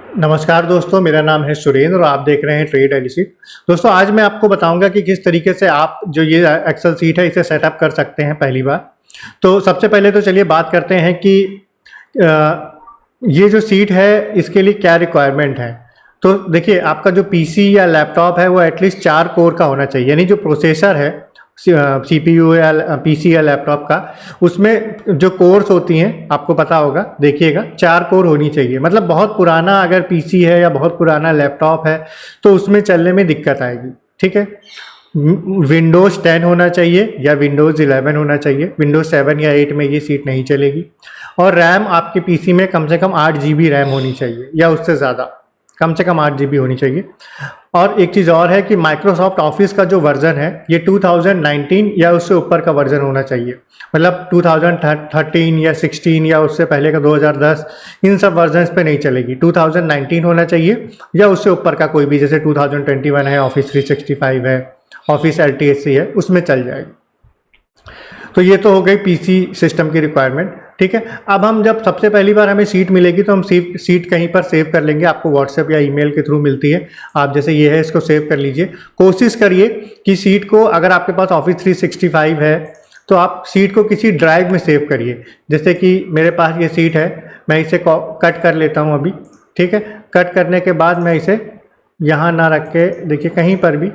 नमस्कार दोस्तों, मेरा नाम है सुरेंद्र और आप देख रहे हैं ट्रेड डेली शीट। दोस्तों, आज मैं आपको बताऊंगा कि किस तरीके से आप जो ये एक्सेल सीट है इसे सेटअप कर सकते हैं पहली बार। तो सबसे पहले तो चलिए बात करते हैं कि ये जो सीट है इसके लिए क्या रिक्वायरमेंट है। तो देखिए, आपका जो पीसी या लैपटॉप है वो एटलीस्ट 4 कोर का होना चाहिए, यानी जो प्रोसेसर है सीपीयू या पीसी या लैपटॉप का, उसमें जो कोर्स होती हैं आपको पता होगा, देखिएगा 4 कोर होनी चाहिए। मतलब बहुत पुराना अगर पीसी है या बहुत पुराना लैपटॉप है तो उसमें चलने में दिक्कत आएगी। ठीक है, विंडोज़ 10 होना चाहिए या विंडोज़ 11 होना चाहिए। विंडोज़ 7 या 8 में ये सीट नहीं चलेगी। और रैम आपके पीसी में कम से कम 8 GB रैम होनी चाहिए या उससे ज़्यादा, कम से कम 8 GB होनी चाहिए। और एक चीज़ और है कि माइक्रोसॉफ्ट ऑफिस का जो वर्जन है ये 2019 या उससे ऊपर का वर्जन होना चाहिए। मतलब 2013 या 16 या उससे पहले का 2010, इन सब वर्जन्स पे नहीं चलेगी। 2019 होना चाहिए या उससे ऊपर का कोई भी, जैसे 2021 है, ऑफिस 365 है, ऑफिस LTSC है, उसमें चल जाएगी। तो ये तो हो गई पीसी सिस्टम की रिक्वायरमेंट। ठीक है, अब हम जब सबसे पहली बार हमें सीट मिलेगी तो हम सीट कहीं पर सेव कर लेंगे। आपको व्हाट्सएप या ईमेल के थ्रू मिलती है। आप जैसे ये है, इसको सेव कर लीजिए। कोशिश करिए कि सीट को, अगर आपके पास ऑफिस 365 है तो आप सीट को किसी ड्राइव में सेव करिए। जैसे कि मेरे पास ये सीट है, मैं इसे कट कर लेता हूँ अभी। ठीक है, कट करने के बाद मैं इसे यहाँ ना रख के, देखिए कहीं पर भी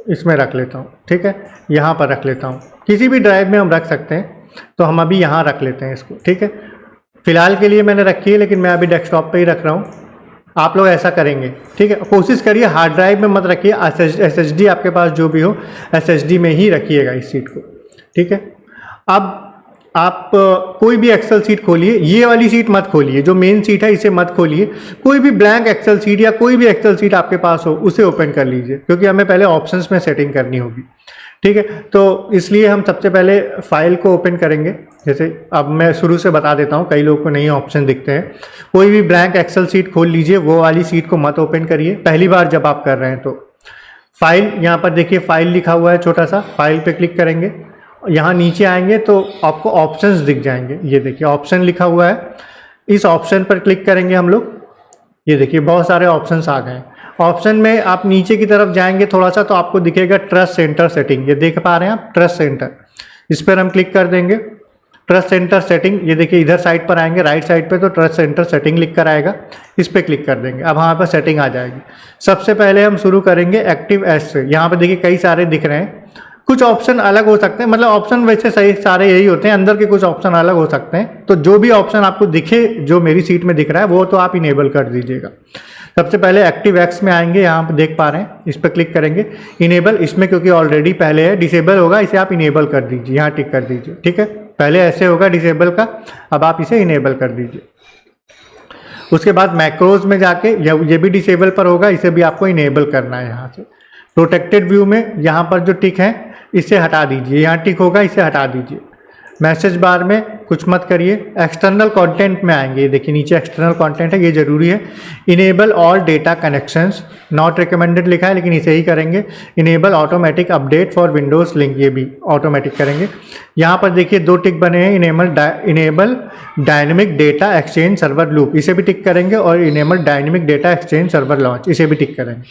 इसमें रख लेता हूँ। ठीक है, यहाँ पर रख लेता हूँ। किसी भी ड्राइव में हम रख सकते हैं, तो हम अभी यहाँ रख लेते हैं इसको। ठीक है, फिलहाल के लिए मैंने रखी है, लेकिन मैं अभी डेस्कटॉप पे ही रख रहा हूँ। आप लोग ऐसा करेंगे। ठीक है, कोशिश करिए हार्ड ड्राइव में मत रखिए। SSD आपके पास जो भी हो, SSD में ही रखिएगा इस सीट को। ठीक है, अब आप कोई भी एक्सेल सीट खोलिए। ये वाली सीट मत खोलिए, जो मेन सीट है इसे मत खोलिए। कोई भी ब्लैंक एक्सेल सीट या कोई भी एक्सेल सीट आपके पास हो उसे ओपन कर लीजिए, क्योंकि हमें पहले ऑप्शंस में सेटिंग करनी होगी। ठीक है, तो इसलिए हम सबसे पहले फाइल को ओपन करेंगे। जैसे अब मैं शुरू से बता देता हूँ, कई लोगों को नए ऑप्शन दिखते हैं। कोई भी ब्लैंक एक्सेल सीट खोल लीजिए, वो वाली सीट को मत ओपन करिए पहली बार जब आप कर रहे हैं। तो फाइल, यहाँ पर देखिए फाइल लिखा हुआ है छोटा सा, फाइल पे क्लिक करेंगे। यहाँ नीचे आएंगे तो आपको ऑप्शंस दिख जाएंगे। ये देखिए ऑप्शन लिखा हुआ है, इस ऑप्शन पर क्लिक करेंगे हम लोग। ये देखिए बहुत सारे ऑप्शंस आ गए हैं। ऑप्शन में आप नीचे की तरफ जाएंगे थोड़ा सा तो आपको दिखेगा ट्रस्ट सेंटर सेटिंग। ये देख पा रहे हैं आप, ट्रस्ट सेंटर, इस पर हम क्लिक कर देंगे। ट्रस्ट सेंटर सेटिंग, ये देखिए इधर साइड पर आएंगे, राइट साइड पे तो ट्रस्ट सेंटर सेटिंग लिख कर आएगा, इस पर क्लिक कर देंगे। अब वहाँ पर सेटिंग आ जाएगी। सबसे पहले हम शुरू करेंगे एक्टिव एस से। यहाँ पर देखिए कई सारे दिख रहे हैं, कुछ ऑप्शन अलग हो सकते हैं। मतलब ऑप्शन वैसे सही सारे यही होते हैं, अंदर के कुछ ऑप्शन अलग हो सकते हैं। तो जो भी ऑप्शन आपको दिखे, जो मेरी सीट में दिख रहा है, वो तो आप इनेबल कर दीजिएगा। सबसे पहले एक्टिव एक्स में आएंगे, यहाँ पर देख पा रहे हैं, इस पर क्लिक करेंगे। इनेबल, इसमें क्योंकि ऑलरेडी पहले है, डिसेबल होगा, इसे आप इनेबल कर दीजिए, यहाँ टिक कर दीजिए। ठीक है, पहले ऐसे होगा डिसेबल का, अब आप इसे इनेबल कर दीजिए। उसके बाद मैक्रोज में जाके ये भी डिसेबल पर होगा, इसे भी आपको इनेबल करना है। यहाँ से प्रोटेक्टेड व्यू में यहाँ पर जो टिक है इसे हटा दीजिए, यहाँ टिक होगा, इसे हटा दीजिए। मैसेज बार में कुछ मत करिए। एक्सटर्नल कंटेंट में आएंगे, देखिए नीचे एक्सटर्नल कंटेंट है, ये जरूरी है। Enable all data connections, not recommended लिखा है लेकिन इसे ही करेंगे। Enable automatic update for Windows link, ये भी ऑटोमेटिक करेंगे। यहाँ पर देखिए 2 टिक बने हैं। Enable dynamic data exchange server loop, इसे भी टिक करेंगे। और enable dynamic data exchange server launch, इसे भी टिक करेंगे।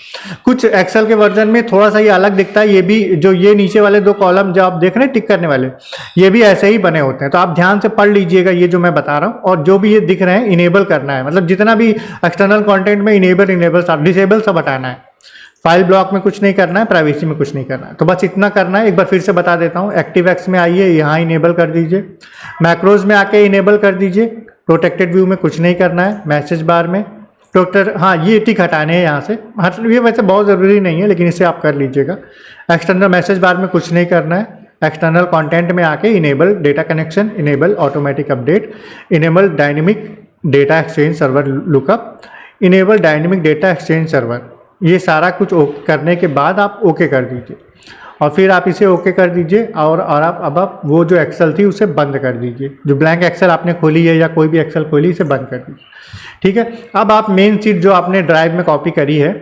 कुछ एक्सेल के वर्जन में थोड़ा सा ये अलग दिखता है। ये भी जो ये नीचे वाले 2 कॉलम जो आप देख रहे हैं टिक करने वाले, ये भी ऐसे ही बने होते हैं। तो आप ध्यान से पढ़ लीजिएगा ये जो मैं बता रहा हूँ। और जो भी ये दिख रहे हैं इनेबल करना है, मतलब जितना भी एक्सटर्नल कंटेंट में इनेबल सब, डिसेबल सब हटाना है। फाइल ब्लॉक में कुछ नहीं करना है, प्राइवेसी में कुछ नहीं करना है। तो बस इतना करना है। एक बार फिर से बता देता हूँ। एक्टिव एक्स में आइए, यहाँ इनेबल कर दीजिए। मैक्रोज में आके इनेबल कर दीजिए। प्रोटेक्टेड व्यू में कुछ नहीं करना है। मैसेज बार में हाँ, ये टिक हटाने हैं यहाँ से, ये वैसे बहुत ज़रूरी नहीं है लेकिन इसे आप कर लीजिएगा। एक्सटर्नल मैसेज बार में कुछ नहीं करना है। एक्सटर्नल कंटेंट में आके enable data connection, enable automatic update, enable dynamic data exchange server lookup, enable dynamic data exchange server, ये सारा कुछ करने के बाद आप ओके कर दीजिए। और फिर आप इसे ओके कर दीजिए। और आप वो जो एक्सेल थी उसे बंद कर दीजिए। जो ब्लैंक एक्सेल आपने खोली है या कोई भी एक्सेल खोली, इसे बंद कर दीजिए। ठीक है, अब आप मेन सीट जो आपने ड्राइव में कॉपी करी है,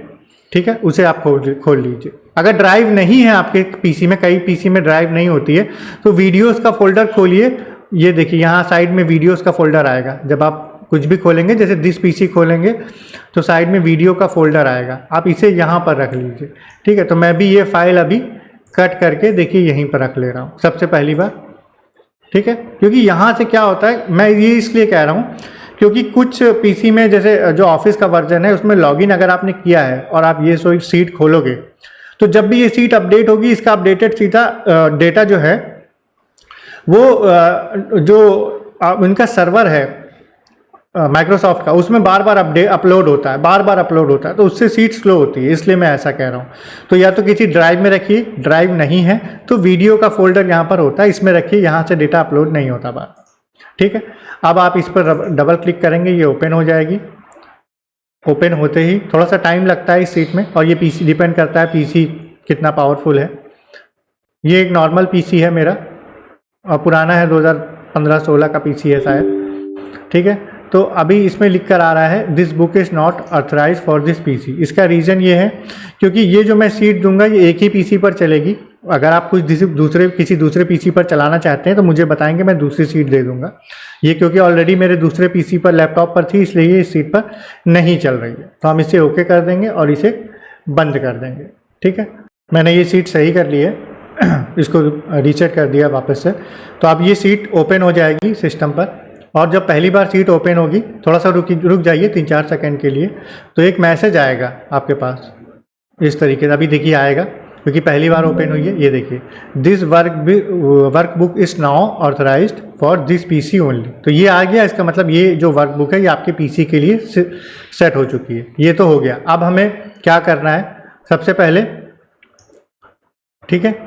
ठीक है, उसे आप खोल लीजिए। अगर ड्राइव नहीं है आपके पीसी में, कई पीसी में ड्राइव नहीं होती है, तो वीडियोस का फोल्डर खोलिए। ये देखिए यहाँ साइड में वीडियोस का फोल्डर आएगा। जब आप कुछ भी खोलेंगे, जैसे दिस पीसी खोलेंगे तो साइड में वीडियो का फोल्डर आएगा, आप इसे यहाँ पर रख लीजिए। ठीक है, तो मैं भी ये फाइल अभी कट करके देखिए यहीं पर रख ले रहा हूँ सबसे पहली बार। ठीक है, क्योंकि यहाँ से क्या होता है, मैं ये इसलिए कह रहा हूँ क्योंकि कुछ पीसी में जैसे जो ऑफिस का वर्जन है उसमें लॉगिन अगर आपने किया है और आप ये सीट खोलोगे तो जब भी ये सीट अपडेट होगी इसका अपडेटेड सीधा डेटा जो है वो जो उनका सर्वर है माइक्रोसॉफ्ट का, उसमें बार बार अपलोड होता है, बार बार अपलोड होता है, तो उससे सीट स्लो होती है, इसलिए मैं ऐसा कह रहा हूँ। तो या तो किसी ड्राइव में रखिए, ड्राइव नहीं है तो वीडियो का फोल्डर यहाँ पर होता है, इसमें रखिए, यहाँ से डेटा अपलोड नहीं होता बार। ठीक है, अब आप इस पर डबल क्लिक करेंगे, ये ओपन हो जाएगी। ओपन होते ही थोड़ा सा टाइम लगता है इस सीट में, और ये पीसी डिपेंड करता है पीसी कितना पावरफुल है। ये एक नॉर्मल पीसी है मेरा और पुराना है, 2015-16 का पीसी है शायद। ठीक है, तो अभी इसमें लिख कर आ रहा है this book is not authorise for this PC. इसका रीज़न ये है क्योंकि ये जो मैं सीट दूंगा ये एक ही पीसी पर चलेगी। अगर आप कुछ किसी दूसरे पीसी पर चलाना चाहते हैं तो मुझे बताएंगे, मैं दूसरी सीट दे दूंगा। ये क्योंकि ऑलरेडी मेरे दूसरे पीसी पर लैपटॉप पर थी इसलिए ये इस सीट पर नहीं चल रही है, तो हम इसे ओके कर देंगे और इसे बंद कर देंगे। ठीक है, मैंने ये सीट सही कर ली है इसको रीसेट कर दिया वापस से। तो अब ये सीट ओपन हो जाएगी सिस्टम पर, और जब पहली बार सीट ओपन होगी, थोड़ा सा रुक जाइए 3-4 सेकंड के लिए, तो एक मैसेज आएगा आपके पास इस तरीके से। अभी देखिए आएगा क्योंकि पहली बार ओपन हुई है। ये देखिए this work book is now authorised for this PC only. तो ये आ गया, इसका मतलब ये जो वर्क बुक है ये आपके पीसी के लिए सेट हो चुकी है। ये तो हो गया। अब हमें क्या करना है सबसे पहले, ठीक है,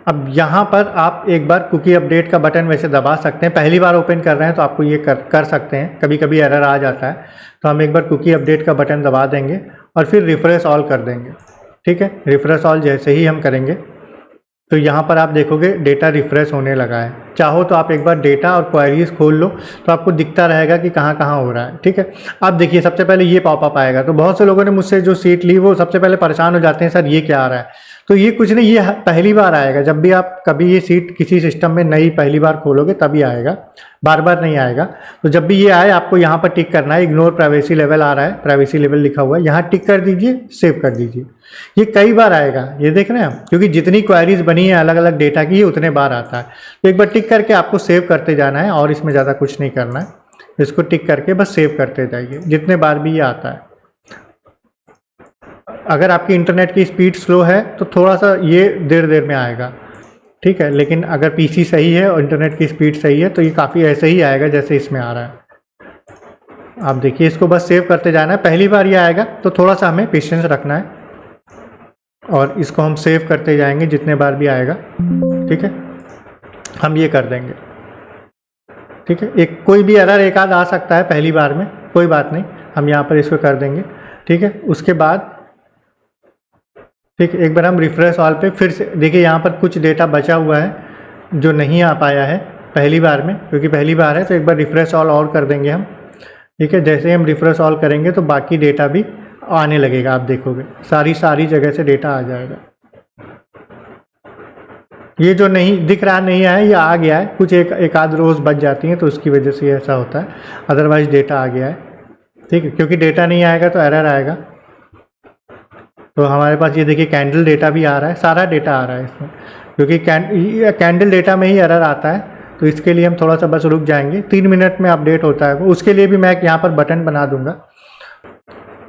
अब यहाँ पर आप एक बार कुकी अपडेट का बटन वैसे दबा सकते हैं। पहली बार ओपन कर रहे हैं तो आपको ये कर सकते हैं, कभी कभी एरर आ जाता है। तो हम एक बार कुकी अपडेट का बटन दबा देंगे और फिर रिफ्रेश ऑल कर देंगे। ठीक है, रिफ्रेश ऑल जैसे ही हम करेंगे तो यहाँ पर आप देखोगे डेटा रिफ्रेश होने लगा है। चाहो तो आप एक बार डेटा और क्वेरीज खोल लो तो आपको दिखता रहेगा कि कहाँ कहाँ हो रहा है। ठीक है, अब देखिए सबसे पहले ये पॉपअप आएगा। तो बहुत से लोगों ने मुझसे जो सीट ली वो सबसे पहले परेशान हो जाते हैं, सर ये क्या आ रहा है। तो ये कुछ नहीं, ये पहली बार आएगा। जब भी आप कभी ये सीट किसी सिस्टम में नई पहली बार खोलोगे तभी आएगा, बार बार नहीं आएगा। तो जब भी ये आए आपको यहाँ पर टिक करना है, इग्नोर प्राइवेसी लेवल आ रहा है, प्राइवेसी लेवल लिखा हुआ है, यहाँ टिक कर दीजिए, सेव कर दीजिए। ये कई बार आएगा, ये देख रहे हैं आप, क्योंकि जितनी क्वेरीज बनी है अलग अलग डेटा की, ये उतने बार आता है। तो एक बार टिक करके आपको सेव करते जाना है और इसमें ज़्यादा कुछ नहीं करना है। इसको टिक करके बस सेव करते जाइए जितने बार भी ये आता है। अगर आपकी इंटरनेट की स्पीड स्लो है तो थोड़ा सा ये देर में आएगा। ठीक है, लेकिन अगर पीसी सही है और इंटरनेट की स्पीड सही है तो ये काफ़ी ऐसे ही आएगा जैसे इसमें आ रहा है। आप देखिए इसको बस सेव करते जाना है। पहली बार ये आएगा तो थोड़ा सा हमें पेशेंस रखना है और इसको हम सेव करते जाएंगे जितने बार भी आएगा। ठीक है, हम ये कर देंगे। ठीक है, एक कोई भी एरर एक आध आ सकता है पहली बार में, कोई बात नहीं, हम यहाँ पर इसको कर देंगे। ठीक है, उसके बाद ठीक है, एक बार हम रिफ्रेश ऑल पे फिर से देखिए, यहाँ पर कुछ डेटा बचा हुआ है जो नहीं आ पाया है पहली बार में, क्योंकि पहली बार है। तो एक बार रिफ्रेश ऑल और कर देंगे हम। ठीक है, जैसे ही हम रिफ्रेश ऑल करेंगे तो बाकी डेटा भी आने लगेगा। आप देखोगे सारी जगह से डेटा आ जाएगा। ये जो नहीं दिख रहा नहीं आया, ये आ गया है। कुछ एक आध रोज़ बच जाती हैं तो उसकी वजह से ऐसा होता है, अदरवाइज डेटा आ गया है। ठीक है, क्योंकि डेटा नहीं आएगा तो एरर आएगा। तो हमारे पास ये देखिए कैंडल डेटा भी आ रहा है, सारा डेटा आ रहा है इसमें, क्योंकि कैंडल डेटा में ही एरर आता है। तो इसके लिए हम थोड़ा सा बस रुक जाएंगे, 3 मिनट में अपडेट होता है वो। उसके लिए भी मैं यहाँ पर बटन बना दूंगा।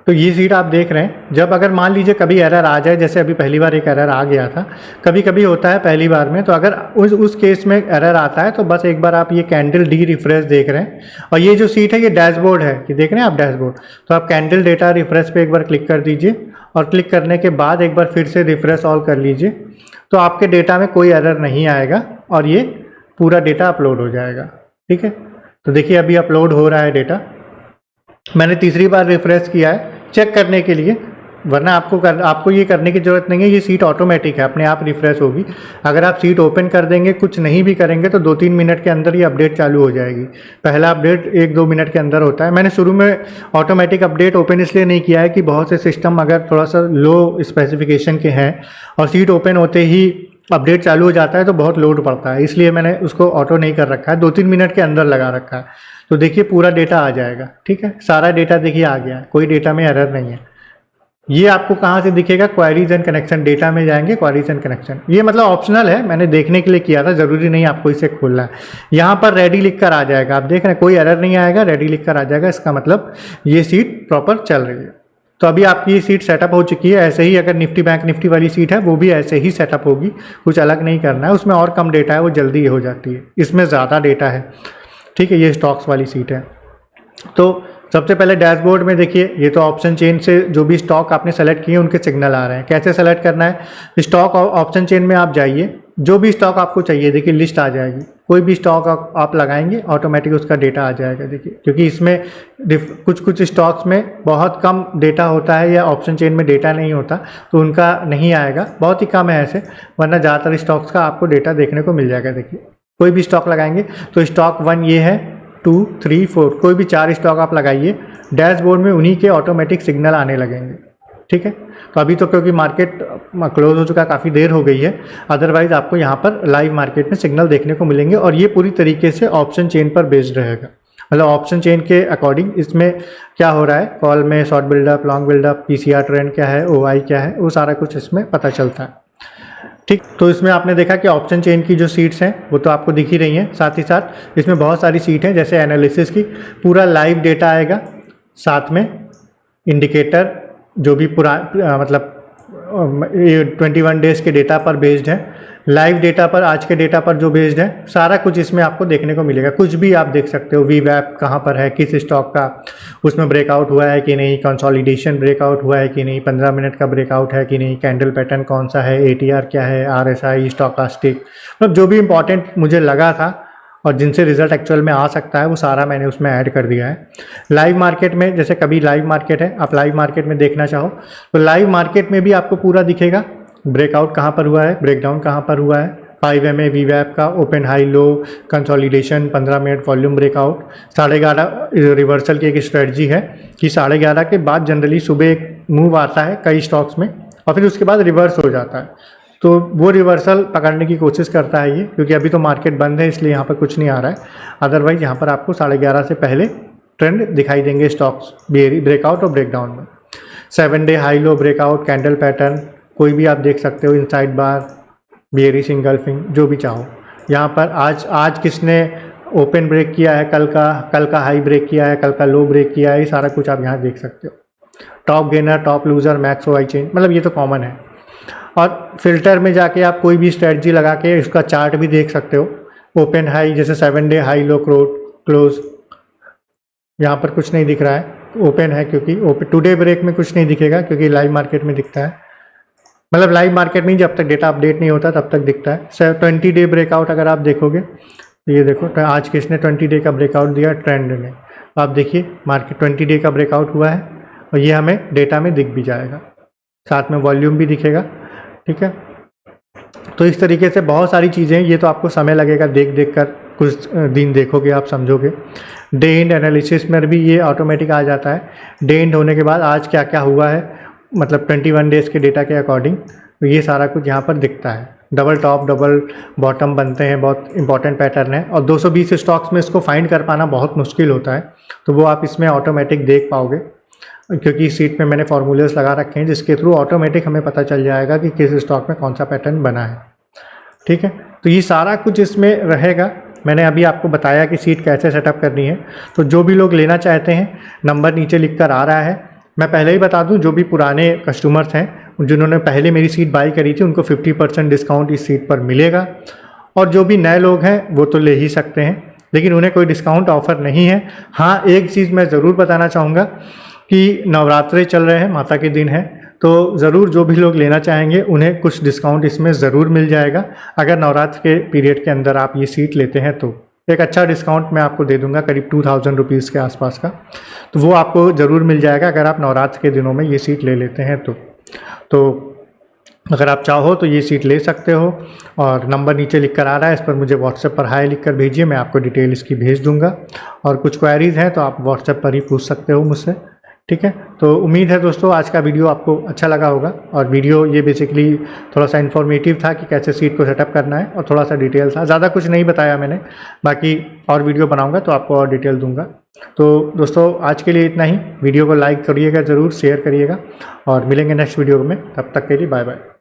तो ये सीट आप देख रहे हैं, जब अगर मान लीजिए कभी एरर आ जाए, जैसे अभी पहली बार एक एरर आ गया था, कभी कभी होता है पहली बार में, तो अगर उस केस में एरर आता है तो बस एक बार आप ये कैंडल डी रिफ्रेश देख रहे हैं। और ये जो सीट है ये डैशबोर्ड है, ये देख रहे हैं आप डैशबोर्ड। तो आप कैंडल डेटा रिफ्रेश पे एक बार क्लिक कर दीजिए और क्लिक करने के बाद एक बार फिर से रिफ्रेश ऑल कर लीजिए, तो आपके डेटा में कोई एरर नहीं आएगा और ये पूरा डेटा अपलोड हो जाएगा। ठीक है, तो देखिए अभी अपलोड हो रहा है डेटा। मैंने तीसरी बार रिफ्रेश किया है चेक करने के लिए, वरना आपको ये करने की ज़रूरत नहीं है। ये सीट ऑटोमेटिक है, अपने आप रिफ्रेश होगी। अगर आप सीट ओपन कर देंगे, कुछ नहीं भी करेंगे, तो 2-3 मिनट के अंदर ये अपडेट चालू हो जाएगी। पहला अपडेट 1-2 मिनट के अंदर होता है। मैंने शुरू में ऑटोमेटिक अपडेट ओपन इसलिए नहीं किया है कि बहुत से सिस्टम अगर थोड़ा सा लो स्पेसिफिकेशन के हैं और सीट ओपन होते ही अपडेट चालू हो जाता है तो बहुत लोड पड़ता है, इसलिए मैंने उसको ऑटो नहीं कर रखा है, 2-3 मिनट के अंदर लगा रखा है। तो देखिए पूरा डेटा आ जाएगा, ठीक है, सारा डेटा देखिए आ गया, कोई डेटा में एरर नहीं है। ये आपको कहाँ से दिखेगा, क्वेरीज एंड कनेक्शन, डेटा में जाएंगे, क्वेरीज एंड कनेक्शन, ये मतलब ऑप्शनल है, मैंने देखने के लिए किया था, ज़रूरी नहीं आपको इसे खोलना है। यहाँ पर रेडी लिख कर आ जाएगा, आप देख रहे हैं कोई एरर नहीं आएगा, रेडी लिख कर आ जाएगा, इसका मतलब ये सीट प्रॉपर चल रही है। तो अभी आपकी ये सीट सेटअप हो चुकी है। ऐसे ही अगर निफ्टी बैंक निफ्टी वाली सीट है वो भी ऐसे ही सेटअप होगी, कुछ अलग नहीं करना है, उसमें और कम डेटा है, वो जल्दी हो जाती है, इसमें ज़्यादा डेटा है, ठीक है। ये स्टॉक्स वाली सीट है। तो सबसे पहले डैशबोर्ड में देखिए, ये तो ऑप्शन चेन से जो भी स्टॉक आपने सेलेक्ट किए उनके सिग्नल आ रहे हैं। कैसे सेलेक्ट करना है, स्टॉक ऑप्शन चेन में आप जाइए, जो भी स्टॉक आपको चाहिए देखिए लिस्ट आ जाएगी, कोई भी स्टॉक आप लगाएंगे ऑटोमेटिक उसका डेटा आ जाएगा। देखिए क्योंकि इसमें कुछ स्टॉक्स में बहुत कम डेटा होता है या ऑप्शन चेन में डेटा नहीं होता, तो उनका नहीं आएगा, बहुत ही कम है ऐसे, वरना ज़्यादातर स्टॉक्स का आपको डेटा देखने को मिल जाएगा। देखिए कोई भी स्टॉक लगाएंगे तो स्टॉक 1 ये है, 2, 3, 4, कोई भी 4 स्टॉक आप लगाइए, डैशबोर्ड में उन्हीं के ऑटोमेटिक सिग्नल आने लगेंगे, ठीक है। तो अभी तो क्योंकि मार्केट क्लोज हो चुका, काफ़ी देर हो गई है, अदरवाइज आपको यहाँ पर लाइव मार्केट में सिग्नल देखने को मिलेंगे, और ये पूरी तरीके से ऑप्शन चेन पर बेस्ड रहेगा, मतलब ऑप्शन चेन के अकॉर्डिंग इसमें क्या हो रहा है, कॉल में short buildup, long buildup, PCR trend क्या है, ओआई क्या है, वो सारा कुछ इसमें पता चलता है, ठीक। तो इसमें आपने देखा कि ऑप्शन चेन की जो सीट्स हैं वो तो आपको दिख ही रही हैं, साथ ही साथ इसमें बहुत सारी सीट हैं, जैसे एनालिसिस की पूरा लाइव डेटा आएगा, साथ में इंडिकेटर जो भी मतलब 21 डेज़ के डेटा पर बेस्ड है, लाइव डेटा पर, आज के डेटा पर जो बेस्ड है, सारा कुछ इसमें आपको देखने को मिलेगा। कुछ भी आप देख सकते हो, वी वैप कहाँ पर है, किस स्टॉक का उसमें ब्रेकआउट हुआ है कि नहीं, कंसोलिडेशन ब्रेकआउट हुआ है कि नहीं, 15 मिनट का ब्रेकआउट है कि नहीं, कैंडल पैटर्न कौन सा है, एटीआर क्या है, आरएसआई, स्टॉकास्टिक, मतलब जो भी इंपॉर्टेंट मुझे लगा था और जिनसे रिजल्ट एक्चुअल में आ सकता है वो सारा मैंने उसमें ऐड कर दिया है। लाइव मार्केट में जैसे कभी लाइव मार्केट है, आप लाइव मार्केट में देखना चाहो तो लाइव मार्केट में भी आपको पूरा दिखेगा, ब्रेकआउट कहाँ पर हुआ है, ब्रेकडाउन कहाँ पर हुआ है, 5 वी वैप का open high low, consolidation, 15 minute volume breakout, 11:30 reversal की एक स्ट्रेटजी है कि 11:30 के बाद जनरली सुबह एक मूव आता है कई स्टॉक्स में और फिर उसके बाद रिवर्स हो जाता है, तो वो रिवर्सल पकड़ने की कोशिश करता है ये, क्योंकि अभी तो मार्केट बंद है इसलिए यहाँ पर कुछ नहीं आ रहा है, अदरवाइज यहाँ पर आपको 11:30 से पहले ट्रेंड दिखाई देंगे स्टॉक्स ब्रेकआउट और ब्रेकडाउन में। 7 day high low breakout, candle pattern कोई भी आप देख सकते हो, इनसाइड बार, बेयरिश इंगल्फिंग, जो भी चाहो। यहाँ पर आज किसने ओपन ब्रेक किया है, कल का हाई ब्रेक किया है, कल का लो ब्रेक किया है, ये सारा कुछ आप यहाँ देख सकते हो। Top gainer, top loser, max OI change, मतलब ये तो कॉमन है। और फिल्टर में जाके आप कोई भी स्ट्रेटजी लगा के इसका चार्ट भी देख सकते हो। ओपन हाई जैसे 7 डे हाई लो क्लोज, यहाँ पर कुछ नहीं दिख रहा है, ओपन है क्योंकि टुडे ब्रेक में कुछ नहीं दिखेगा क्योंकि लाइव मार्केट में दिखता है, मतलब लाइव मार्केट में जब तक डेटा अपडेट नहीं होता तब तक दिखता है। 20 डे ब्रेकआउट अगर आप देखोगे तो ये देखो आज किसने 20 डे का ब्रेकआउट दिया, ट्रेंड ने, आप देखिए मार्केट 20 डे का ब्रेकआउट हुआ है और ये हमें डेटा में दिख भी जाएगा, साथ में वॉल्यूम भी दिखेगा, ठीक है। तो इस तरीके से बहुत सारी चीज़ें, ये तो आपको समय लगेगा देख कर, कुछ दिन देखोगे आप समझोगे। डे एंड एनालिसिस में भी ये ऑटोमेटिक आ जाता है, डे एंड होने के बाद आज क्या क्या हुआ है, मतलब 21 डेज़ के डेटा के अकॉर्डिंग, तो ये सारा कुछ यहाँ पर दिखता है। डबल टॉप डबल बॉटम बनते हैं, बहुत इंपॉर्टेंट पैटर्न है, और 220 स्टॉक्स में इसको फाइंड कर पाना बहुत मुश्किल होता है, तो वो आप इसमें ऑटोमेटिक देख पाओगे क्योंकि इस सीट में मैंने फार्मूलेस लगा रखे हैं जिसके थ्रू ऑटोमेटिक हमें पता चल जाएगा कि किस स्टॉक में कौन सा पैटर्न बना है, ठीक है। तो ये सारा कुछ इसमें रहेगा। मैंने अभी आपको बताया कि सीट कैसे सेटअप करनी है, तो जो भी लोग लेना चाहते हैं नंबर नीचे लिख कर आ रहा है। मैं पहले ही बता दूं, जो भी पुराने कस्टमर्स हैं जिन्होंने पहले मेरी सीट बाई करी थी उनको 50% डिस्काउंट इस सीट पर मिलेगा, और जो भी नए लोग हैं वो तो ले ही सकते हैं, लेकिन उन्हें कोई डिस्काउंट ऑफर नहीं है। हाँ, एक चीज़ मैं ज़रूर बताना चाहूँगा कि नवरात्रे चल रहे हैं, माता के दिन है, तो ज़रूर जो भी लोग लेना चाहेंगे उन्हें कुछ डिस्काउंट इसमें ज़रूर मिल जाएगा। अगर नवरात्र के पीरियड के अंदर आप ये सीट लेते हैं तो एक अच्छा डिस्काउंट मैं आपको दे दूंगा, करीब 2000 रुपीज़ के आसपास का, तो वो आपको ज़रूर मिल जाएगा अगर आप नवरात्र के दिनों में ये सीट ले लेते हैं तो अगर आप चाहो तो ये सीट ले सकते हो। और नंबर नीचे लिख कर आ रहा है, इस पर मुझे व्हाट्सएप पर हाय लिख कर भेजिए, मैं आपको डिटेल इसकी भेज दूंगा। और कुछ क्वेरीज़ हैं तो आप व्हाट्सएप पर ही पूछ सकते हो मुझसे, ठीक है। तो उम्मीद है दोस्तों आज का वीडियो आपको अच्छा लगा होगा, और वीडियो ये बेसिकली थोड़ा सा इन्फॉर्मेटिव था कि कैसे सीट को सेटअप करना है, और थोड़ा सा डिटेल था, ज़्यादा कुछ नहीं बताया मैंने। बाकी और वीडियो बनाऊंगा तो आपको और डिटेल दूंगा। तो दोस्तों आज के लिए इतना ही। वीडियो को लाइक करिएगा ज़रूर, शेयर करिएगा, और मिलेंगे नेक्स्ट वीडियो में। तब तक के लिए बाय बाय।